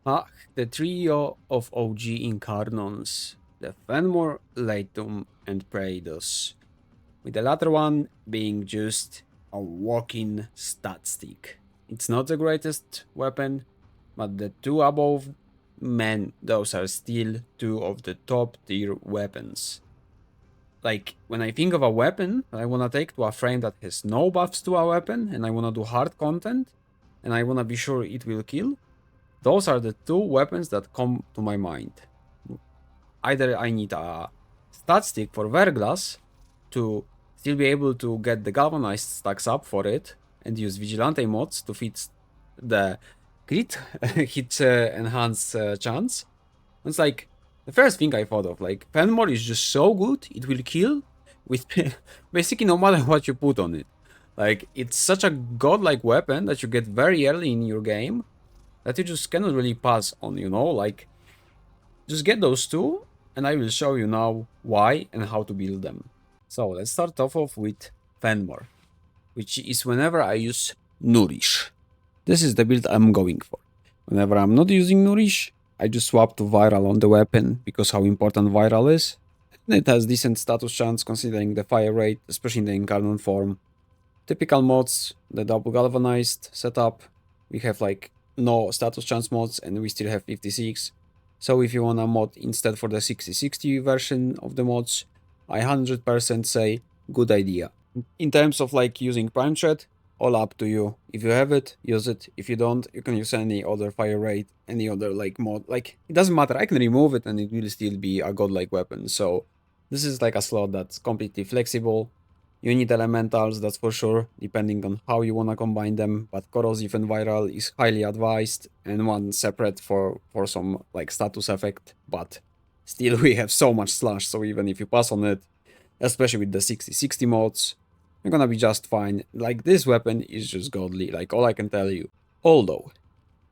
Ah, the trio of OG Incarnons, the Phenmor&Laetum and Praedos, with the latter one being just a walking stat stick. It's not the greatest weapon, but the two above, man, those are still two of the top tier weapons. Like, when I think of a weapon I wanna take to a frame that has no buffs to a weapon, and I wanna do hard content, and I wanna be sure it will kill, those are the two weapons that come to my mind. Either I need a stat stick for Verglas to still be able to get the galvanized stacks up for it and use Vigilante mods to fit the crit hit enhance chance. It's like the first thing I thought of. Like, Phenmor is just so good, it will kill with basically no matter what you put on it. Like, it's such a godlike weapon that you get very early in your game that you just cannot really pass on, you know? Like, just get those two, and I will show you now why and how to build them. So let's start off with Phenmor, which is whenever I use Nourish. This is the build I'm going for. Whenever I'm not using Nourish, I just swap to Viral on the weapon because how important Viral is. And it has decent status chance considering the fire rate, especially in the Incarnon form. Typical mods, the double galvanized setup, we have like no status chance mods and we still have 56. So if you wanna mod instead for the 60/60 version of the mods, I 100% say good idea. In terms of like using prime thread, all up to you. If you have it, use it. If you don't, you can use any other fire rate, any other like mod. Like, it doesn't matter. I can remove it and it will still be a godlike weapon. So this is like a slot that's completely flexible. You need elementals, that's for sure, depending on how you wanna combine them. But corrosive and viral is highly advised, and one separate for some like status effect. But still, we have so much slash. So even if you pass on it, especially with the 60/60 mods, you're gonna be just fine. Like, this weapon is just godly, like, all I can tell you. Although,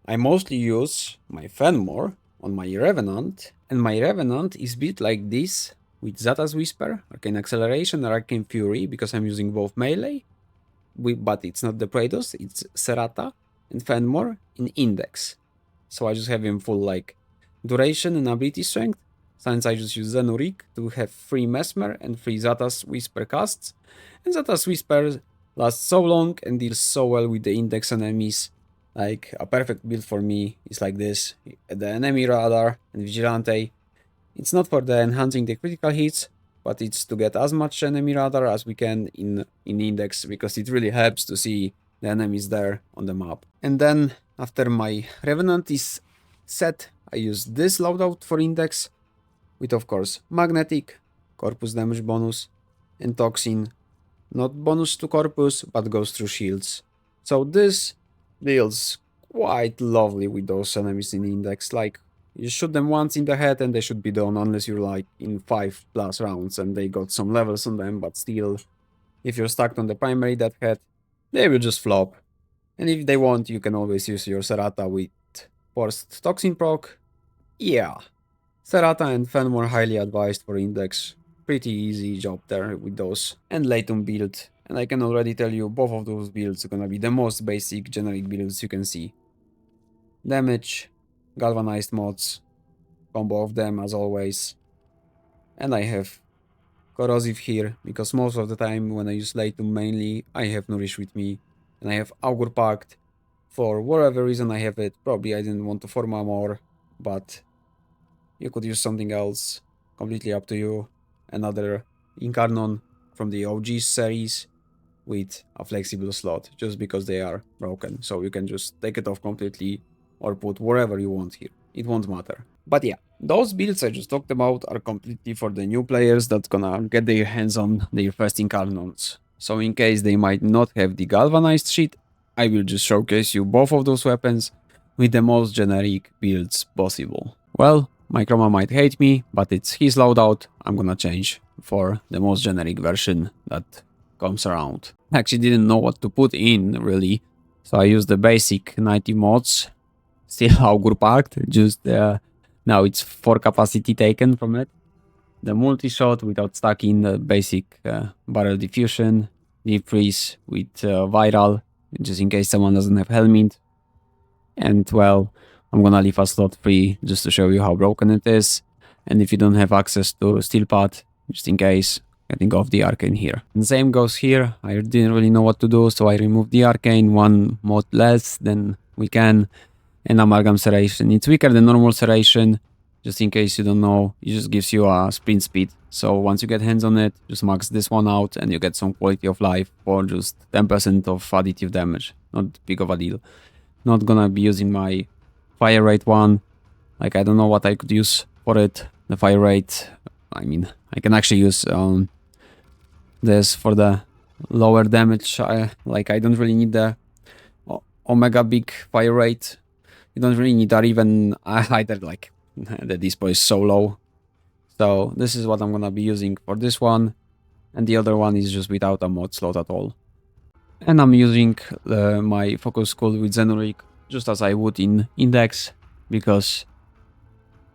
I mostly use my Phenmor on my Revenant, and my Revenant is built like this, with Xatas Whisper, Arcane Acceleration, and Arcane Fury, because I'm using both melee, but it's not the Praedos, it's Serata and Phenmor in Index. So I just have him full, like, duration and ability strength, since I just use Zenurik to have 3 Mesmer and 3 Xatas Whisper casts, and Xatas Whisper lasts so long and deals so well with the index enemies. Like, a perfect build for me is like this. The enemy radar and Vigilante. It's not for the enhancing the critical hits, but it's to get as much enemy radar as we can in index, because it really helps to see the enemies there on the map. And then, after my Revenant is set, I use this loadout for index, with of course magnetic, corpus damage bonus, and toxin, not bonus to corpus, but goes through shields. So this deals quite lovely with those enemies in index. Like, you shoot them once in the head and they should be done, unless you're like in 5+ rounds and they got some levels on them, but still, if you're stuck on the primary death head, they will just flop. And if they want, you can always use your Serata with forced toxin proc. Yeah, Serata and Phenmor highly advised for index. Pretty easy job there with those. And Laetum build. And I can already tell you both of those builds are gonna be the most basic generic builds you can see. Damage, galvanized mods, combo of them as always. And I have corrosive here, because most of the time when I use Laetum mainly, I have Nourish with me. And I have Augur Pact. For whatever reason I have it. Probably I didn't want to Forma more, but you could use something else. Completely up to you. Another Incarnon from the OG series with a flexible slot, just because they are broken. So you can just take it off completely or put wherever you want here. It won't matter. But yeah, those builds I just talked about are completely for the new players that's gonna get their hands on their first Incarnons. So in case they might not have the galvanized sheet, I will just showcase you both of those weapons with the most generic builds possible. Well, my Chroma might hate me, but it's his loadout. I'm gonna change for the most generic version that comes around. I actually didn't know what to put in, really, so I used the basic 90 mods. Still Augur Pact, just now it's 4 capacity taken from it. The multi-shot without stacking, the basic barrel diffusion, deep freeze with viral, just in case someone doesn't have helmet. And well, I'm gonna leave a slot free just to show you how broken it is. And if you don't have access to steelpath, just in case, getting off the arcane here. And same goes here. I didn't really know what to do, so I removed the arcane, one mod less than we can. And amalgam serration. It's weaker than normal serration. Just in case you don't know, it just gives you a sprint speed. So once you get hands on it, just max this one out and you get some quality of life for just 10% of additive damage. Not big of a deal. Not gonna be using my fire rate one. Like, I don't know what I could use for it. The fire rate, I mean, I can actually use this for the lower damage. I don't really need the omega big fire rate. You don't really need that even either, like, the dispo is so low. So this is what I'm gonna be using for this one. And the other one is just without a mod slot at all. And I'm using my focus skull with Zenurik, just as I would in Index, because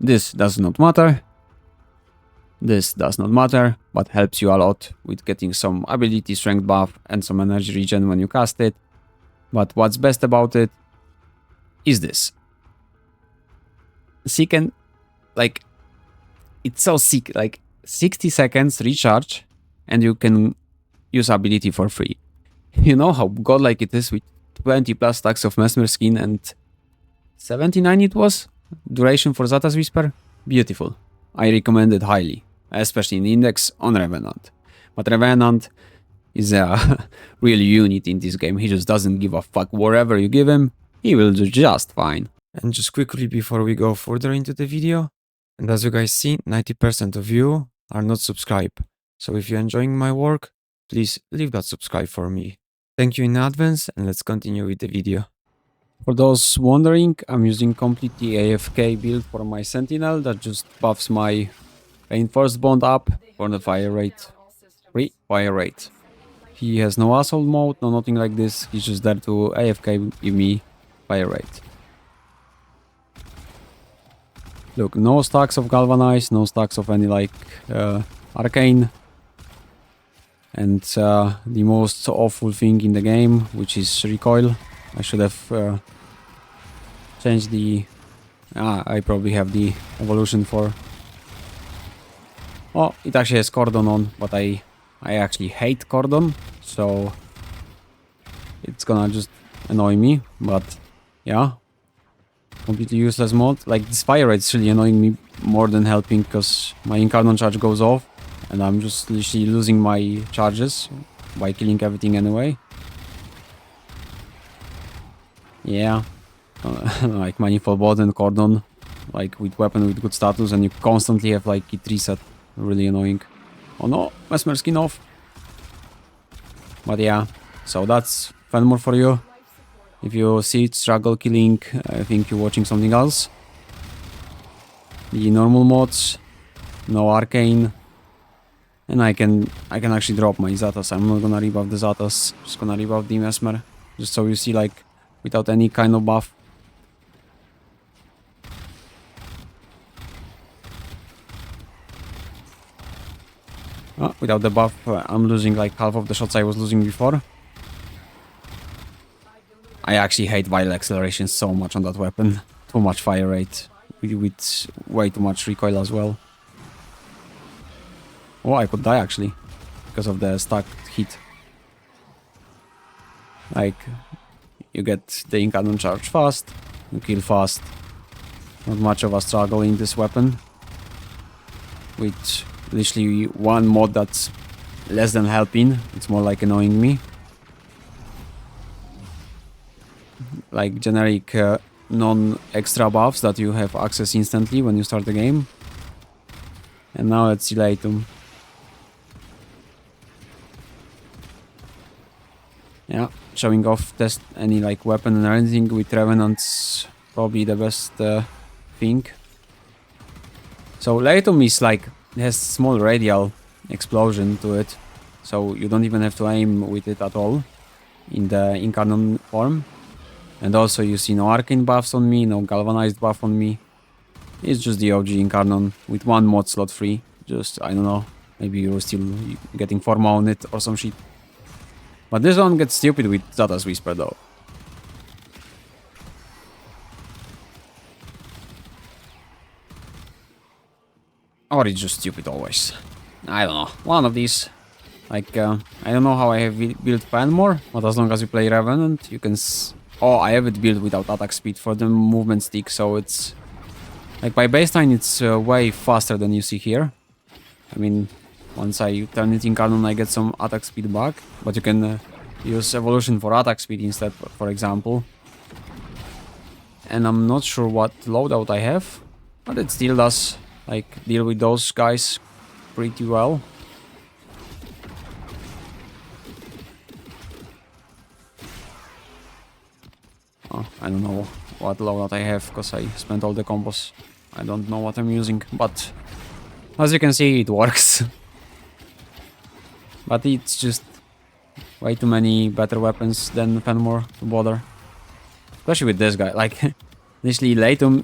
this does not matter. This does not matter, but helps you a lot with getting some ability strength buff and some energy regen when you cast it. But what's best about it is this. Sick and, like, it's so sick, like 60 seconds recharge and you can use ability for free. You know how godlike it is with 20 plus stacks of Mesmer skin and 79 it was? Duration for Xatas Whisper? Beautiful. I recommend it highly, especially in Index on Revenant. But Revenant is a real unit in this game. He just doesn't give a fuck. Wherever you give him, he will do just fine. And just quickly before we go further into the video, and as you guys see, 90% of you are not subscribed. So if you're enjoying my work, please leave that subscribe for me. Thank you in advance, and let's continue with the video. For those wondering, I'm using completely AFK build for my Sentinel that just buffs my reinforced bond up for the fire rate. Free fire rate. He has no assault mode, no nothing like this. He's just there to AFK give me fire rate. Look, no stacks of galvanize, no stacks of any like arcane. And the most awful thing in the game, which is recoil. I should have changed the... I probably have the evolution for... Oh, it actually has cordon on, but I actually hate cordon, so it's gonna just annoy me, but yeah. Completely useless mod. Like, this fire rate is really annoying me more than helping, because my Incarnon charge goes off and I'm just literally losing my charges by killing everything anyway. Yeah. Like manifold bot and cordon, like with weapon with good status, and you constantly have like it reset. Really annoying. Oh no, Mesmer skin off. But yeah, so that's Phenmor for you. If you see it struggle killing, I think you're watching something else. The normal mods, no arcane, and I can actually drop my Xatas. I'm not gonna rebuff the Xatas, just gonna rebuff the Mesmer, just so you see, like, without any kind of buff. Without the buff, I'm losing like half of the shots I was losing before. I actually hate vital acceleration so much on that weapon. Too much fire rate, with way too much recoil as well. Oh, I could die actually, because of the stacked hit. Like, you get the Incarnon charge fast, you kill fast. Not much of a struggle in this weapon. With literally one mod that's less than helping, it's more like annoying me. Like generic non-extra buffs that you have access instantly when you start the game. And now let's see Laetum. Yeah, showing off test any like weapon or anything with Revenant's probably the best thing. So Laetum is like, has small radial explosion to it, so you don't even have to aim with it at all in the Incarnon form. And also you see no arcane buffs on me, no galvanized buff on me. It's just the OG Incarnon with one mod slot free. Just, I don't know, maybe you're still getting Forma on it or some shit. But this one gets stupid with Xatas Whisper though. Or it's just stupid always. I don't know. One of these. Like, I don't know how I have built Phenmor, but as long as you play Revenant, you can oh, I have it built without attack speed for the movement stick, so it's... Like, by baseline, it's way faster than you see here. I mean, once I turn it in Incarnon, I get some attack speed back, but you can use evolution for attack speed instead, for example. And I'm not sure what loadout I have, but it still does, like, deal with those guys pretty well. Oh, I don't know what loadout I have, because I spent all the combos. I don't know what I'm using, but as you can see, it works. But it's just way too many better weapons than Phenmor to bother. Especially with this guy, like, initially Laetum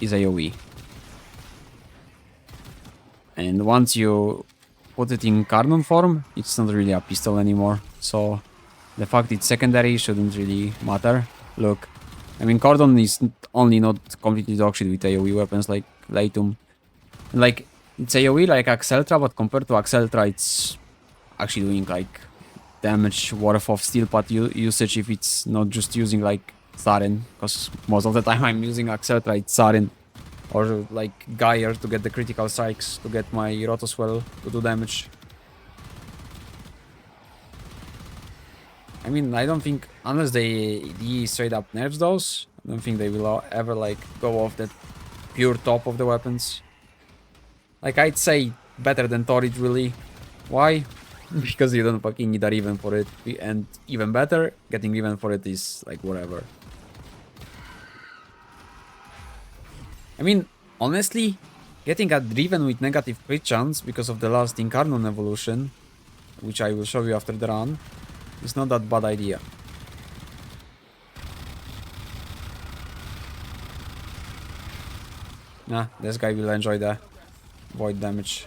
is AoE. And once you put it in Incarnon form, it's not really a pistol anymore. So the fact it's secondary shouldn't really matter. Look, I mean, Cordon is only not completely dogshit with AoE weapons like Laetum. Like, it's AoE like Axeltra, but compared to Axeltra, it's actually doing like damage worth of steelpath usage if it's not just using like Zariman, because most of the time I'm using Axeltra, it's Zariman. Or like Geyer to get the critical strikes, to get my Rotoswell to do damage. I mean, I don't think, unless they straight up nerfs those, I don't think they will ever like go off that pure top of the weapons. Like, I'd say better than Torrid, really. Why? Because you don't fucking need a Riven for it. And even better, getting Riven for it is like whatever. I mean, honestly, getting a Riven with negative crit chance because of the last Incarnon evolution, which I will show you after the run, is not that bad idea. Nah, this guy will enjoy the void damage.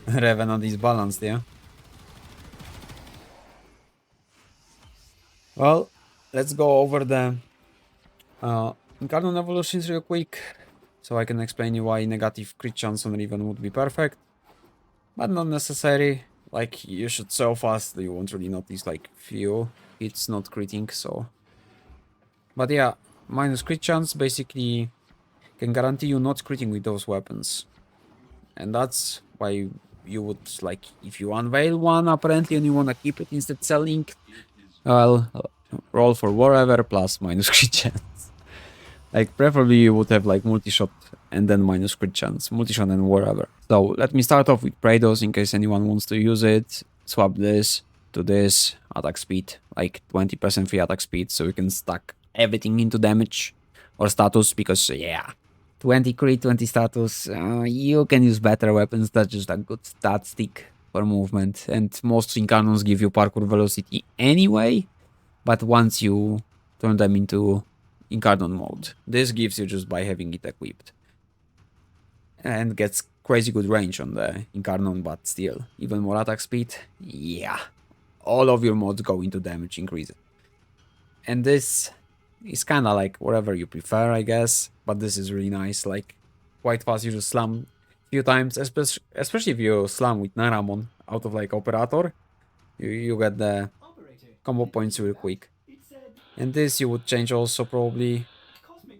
Revenant is balanced, yeah. Well, let's go over the Incarnon evolutions real quick, so I can explain you why negative crit chance on Riven would be perfect, but not necessary. Like, you should so fast that you won't really notice like few hits not critting, so. But yeah, minus crit chance basically can guarantee you not critting with those weapons. And that's why you would, like, if you unveil one apparently and you wanna keep it instead selling, well, roll for whatever plus minus crit chance. Like, preferably you would have like multi-shot and then minus crit chance, multi-shot and whatever. So let me start off with Praedos in case anyone wants to use it. Swap this to this, attack speed, like 20% free attack speed, so you can stack everything into damage or status, because yeah, 20 crit, 20 status, you can use better weapons. That's just a good stat stick for movement, and most Incarnons give you parkour velocity anyway, but once you turn them into Incarnon mode, this gives you just by having it equipped. And gets crazy good range on the Incarnon, but still, even more attack speed, yeah. All of your mods go into damage increase. And this is kinda like whatever you prefer, I guess, but this is really nice, like, quite fast. You just slam a few times, especially if you slam with Naramon out of like Operator, you get the combo points real quick. And this you would change also probably,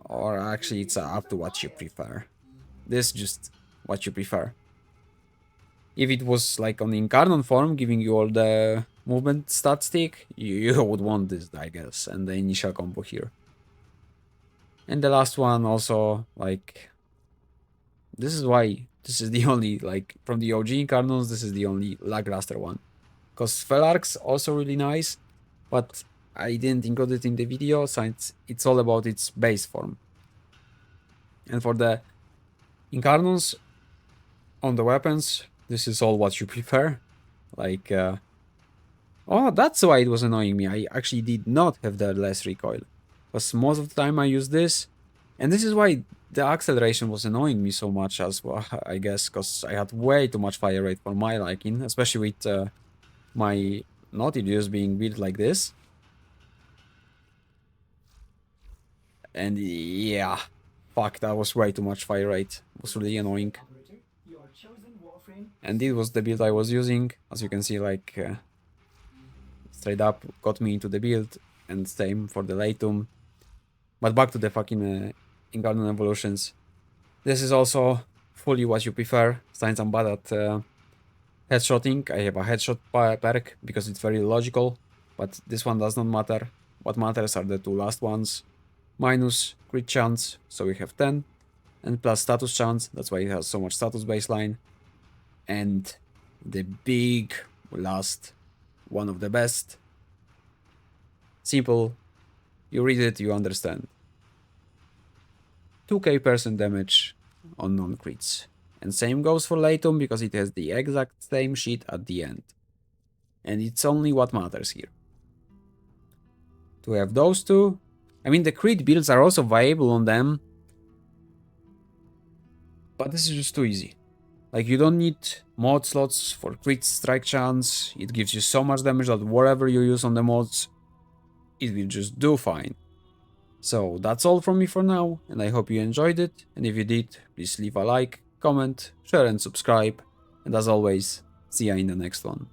or actually it's up to what you prefer. This just what you prefer. If it was like on the Incarnon form, giving you all the movement stat stick, you would want this, I guess, and the initial combo here. And the last one also, like, this is why this is the only, like, from the OG Incarnons, this is the only lackluster one. Because Felark's also really nice, but I didn't include it in the video since it's all about its base form. And for the Incarnons on the weapons, this is all what you prefer. Like, oh, that's why it was annoying me. I actually did not have the less recoil, because most of the time I use this, and this is why the acceleration was annoying me so much as well, I guess, because I had way too much fire rate for my liking, especially with my Nautilus being built like this. And yeah, Fuck, that was way too much fire rate. It was really annoying. And it was the build I was using. As you can see, like, straight up got me into the build. And same for the Laetum. But back to the fucking Incarnon evolutions. This is also fully what you prefer, since I'm bad at headshotting. I have a headshot perk because it's very logical, but this one does not matter. What matters are the two last ones. Minus crit chance, so we have 10, and plus status chance, that's why it has so much status baseline. And the big last, one of the best. Simple, you read it, you understand. 2k% damage on non-crits. And same goes for Laetum because it has the exact same shit at the end. And it's only what matters here. To have those two. I mean, the crit builds are also viable on them. But this is just too easy. Like, you don't need mod slots for crit strike chance. It gives you so much damage that whatever you use on the mods, it will just do fine. So that's all from me for now, and I hope you enjoyed it. And if you did, please leave a like, comment, share and subscribe. And as always, see ya in the next one.